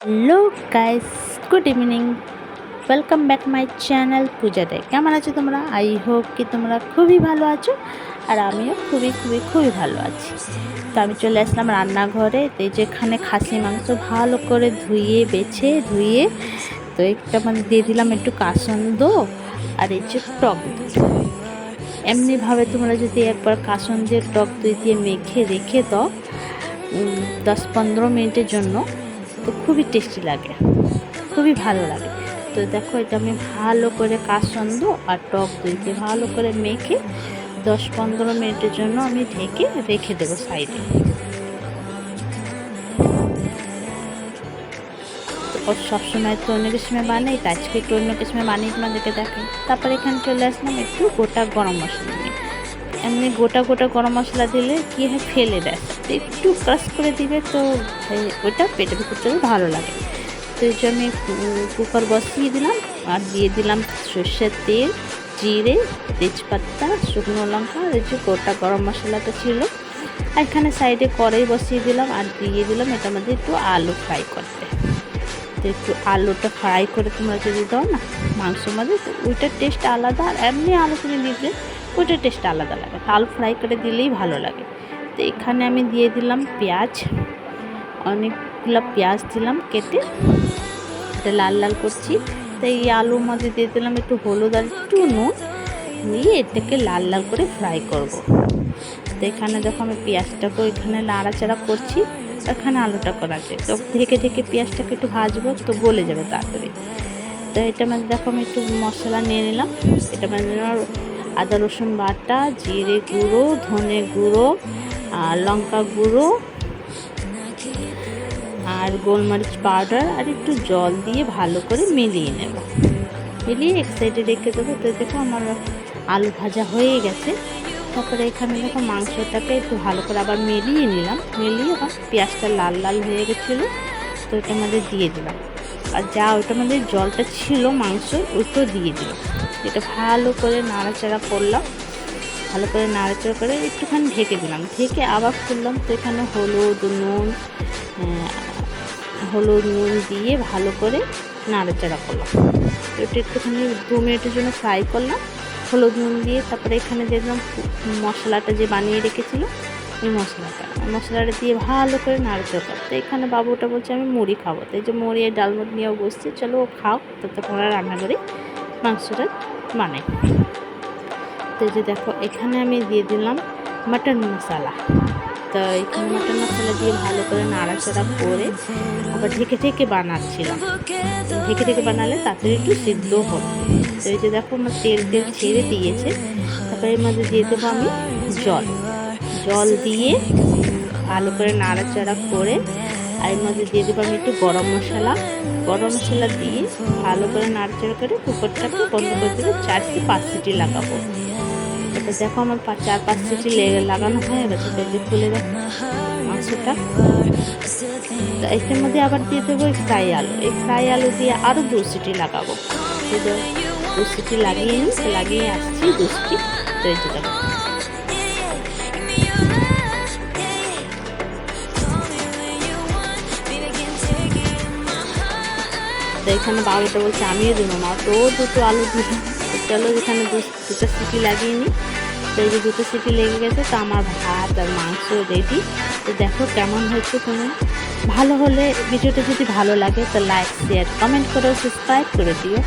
Hello guys, good evening. Welcome back my channel Puja day. কেমন আছো তোমরা? I hope কি তোমরা খুবই ভালো আছো, আর আমিও খুবই ভালো আছি। তো আমি চলে আসলাম রান্নাঘরে। তো এই যেখানে খাসি মাংস ভালো করে ধুয়ে তো একটা মানে দিয়ে দিলাম একটু কাসন্দ আর এই যে টক দই। এমনিভাবে তোমরা যদি একবার কাসন্দের টক দই দিয়ে মেখে রেখে দাও 10-15 মিনিটের জন্য, তো খুবই টেস্টি লাগে, খুবই ভালো লাগে। তো দেখো, এটা আমি ভালো করে কাসন্দ আর টক দইকে ভালো করে মেখে 10-15 মিনিটের জন্য আমি ঢেকে রেখে দেবো সাইডে। তো সবসময় তো অন্য কিছু বানাই, তো আজকে একটু অন্য কিছু বানিয়ে তোমাদেরকে দেখাই। তারপরে এখানে চলে আসলাম একটু গোটা গরম মশলা নিয়ে। এমনি গোটা গরম মশলা দিলে কী হয়, ফেলে দেয়, তো একটু ক্রাশ করে দিবে, তো ওটা পেটের ভিতর চলে ভালো লাগে। তো এই জন্য কুকার বসিয়ে দিলাম আর দিয়ে দিলাম সর্ষের তেল, জিরে, তেজপাতা, শুকনো লঙ্কা, আর যে গোটা গরম মশলাটা ছিল। আর এখানে সাইডে কড়াই বসিয়ে দিলাম আর দিয়ে দিলাম এটার মধ্যে একটু আলু ফ্রাই করতে। তো একটু আলুটা ফ্রাই করে তোমরা যদি দাও না মাংসের মধ্যে, তো ওইটার টেস্ট আলাদা, আর এমনি আলু কিনে দিলে ওইটার টেস্ট আলাদা লাগে। তো আলু ফ্রাই করে দিলেই ভালো লাগে। তো এখানে আমি দিয়ে দিলাম পেঁয়াজ, অনেকগুলো পেঁয়াজ দিলাম কেটে, এটা লাল করছি। তো এই আলুর মধ্যে দিয়ে দিলাম একটু হলুদ আর একটু নুন, নিয়ে এটাকে লাল করে ফ্রাই করব। তো এখানে দেখো আমি পেঁয়াজটাকে এখানে নাড়াচাড়া করছি, এখানে আলুটা করা যায়। তো ঢেকে পেঁয়াজটাকে একটু ভাজবো, তো গলে যাবে তাড়াতাড়ি। তো এটা মানে দেখো আমি একটু মশলা নিয়ে নিলাম। এটা মানে আদা রসুন বাটা, জিরে গুঁড়ো, ধনে গুঁড়ো, আর লঙ্কা গুঁড়ো, আর গোলমরিচ পাউডার, আর একটু জল দিয়ে ভালো করে মিলিয়ে নেব। মিলিয়ে এক সাইডে রেখে দেবো। তো দেখো আমার আলু ভাজা হয়ে গেছে। তারপরে এখানে দেখো মাংসটাকে একটু ভালো করে আবার মিলিয়ে নিলাম, মিলিয়ে আবার পেঁয়াজটা লাল হয়ে গেছিলো, তো ওটার মধ্যে দিয়ে দিলাম। আর যা ওটার মধ্যে জলটা ছিল মাংস, ওইটাও দিয়ে দিলাম। এটা ভালো করে নাড়াচাড়া করলাম, ভালো করে নাড়াচাড়া করে একটুখানি ঢেকে দিলাম, ঢেকে আবার খুললাম। তো এখানে হলুদ নুন দিয়ে ভালো করে নাড়াচাড়া করলাম। এটা একটুখানি 2 মিনিটের জন্য ফ্রাই করলাম হলুদ নুন দিয়ে। তারপরে এখানে দেখলাম মশলাটা যে বানিয়ে রেখেছিল, এই মশলাটা দিয়ে ভালো করে নাড়াচাড়া করতে। এখানে বাবুটা বলছে আমি মুড়ি খাবো, তো এই যে মুড়ি আর ডালমুড়ি নিয়েও বসছি, চলো ও খাও, ততক্ষণ রান্না করে মাংসটা বানাই। তো এই যে দেখো এখানে আমি দিয়ে দিলাম মাটন মশলা। তো এখানে মাটন মশলা দিয়ে ভালো করে নাড়াচাড়া করে আবার ঢেকে বানাচ্ছিলাম। ঢেকে বানালে তাড়াতাড়ি একটু সিদ্ধ হবে। তো এই যে দেখো আমার তেল ছেড়ে দিয়েছে। তারপরে এর মধ্যে দিয়ে দেবো আমি জল দিয়ে ভালো করে নাড়াচাড়া করে, আর এর মধ্যে দিয়ে দেবো আমি একটু গরম মশলা দিয়ে ভালো করে নাড়াচাড়া করে কুকারটাকে বন্ধ করে দেবো। 4-5 সিটি লাগাবো। তো দেখো আমার 4-5 সিটি লাগানো হয়ে গেছে। তো যে খুলে দেখো মাংসটা। তো এটার মধ্যে আবার দিয়ে দেবো ফ্রাই আলু দিয়ে আরও 2 সিটি লাগাবো। 2 সিটি লাগিয়ে আসছি 2 সিটি। তো এই যে দেখো তো এখানে বাবুটা বলছে আমিও দেবো মা, তো 2টো আলু দিলাম। তো চলো এখানে 2টো সিটি লাগিয়ে নিই। তো এই যে 2টো সিটি লেগে গেছে, তো আমার ভাত আর মাংস রেডি। তো দেখো কেমন হয়েছে। তুমি ভালো হলে ভিডিওটা যদি ভালো লাগে তো লাইক, শেয়ার, কমেন্ট করে সাবস্ক্রাইব করে দিও।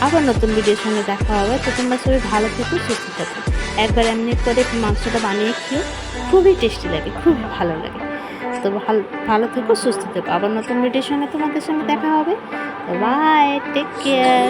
আবার নতুন ভিডিওর সঙ্গে দেখা হবে। তো তোমরা সবাই ভালো থেকো, সুস্থ থাকো। একবার এমনি করে মাংসটা বানিয়ে খেয়ে খুবই টেস্টি লাগে, খুবই ভালো লাগে। তো ভালো থেকো, সুস্থ থেকো। আবার নতুন ভিডিওর সঙ্গে তোমাদের সঙ্গে দেখা হবে। Bye, take care.